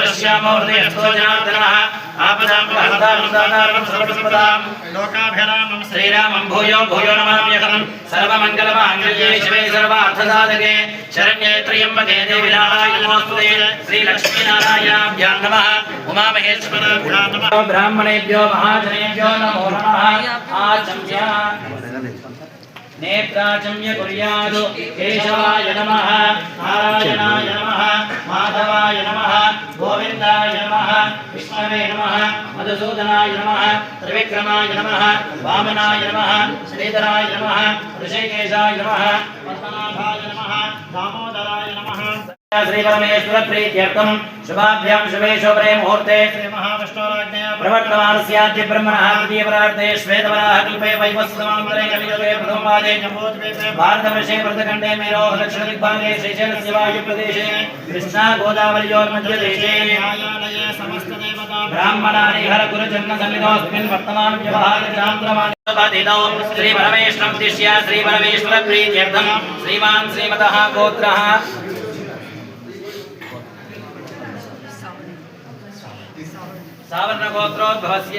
वश्यामो हृदयस्थो जनार्दनः आपदां प्रहदां सर्वसम्पदां लोकाभिरामं श्रीरामं भूयो भूयो नमाम्यहं सर्वमङ्गलमाङ्गल्ये शिवे सर्वार्थसाधके शरण्ये त्र्यम्बके देवी नारायणी नमोस्तुते श्रीलक्ष्मीनारायणाभ्यां नमः उमामहेश्वराभ्यां नमः ब्राह्मणेभ्यो महाजनेभ्यो नमो नमः आचम्य नेत्राचम्य कुर्यादु केशवाय नमः नारायणाय नमः माधवाय नमः गोविन्दाय नमः विष्णवे नमः मधुसूदनाय नमः त्रिविक्रमाय नमः वामनाय नमः श्रीधराय नमः ऋषिकेशाय नमः पद्मनाभाय नमः दामोदराय नमः श्री परमेश्वर प्रीत्यर्थम शुभाभ्यां शुभे शुभे मुहूर्ते श्री महाविष्णुराज्ञया प्रवर्तमानस्याद्य ब्रह्मणः तृतीय परार्धे श्वेतवराह कल्पे वैवस्वतमान्तरे कलियुगे प्रथमपादे जम्बूद्वीपे भारतवर्षे भरतखण्डे मेरोः दक्षिणदिग्भागे श्रीशैलस्य वायुप्रदेशे कृष्णा गोदावर्योर्मध्यदेशे न्यायालये समस्तदेवता ब्राह्मणानि हरगुरुजन्मसन्निधोऽस्मिन् वर्तमानं व्यवहारचान्द्रमाणि श्री परमेश्वरं दिश्य श्री परमेश्वर प्रीत्यर्थम श्रीमान् श्रीमतः गोत्रः सावर्ण गोत्रोद्भवस्य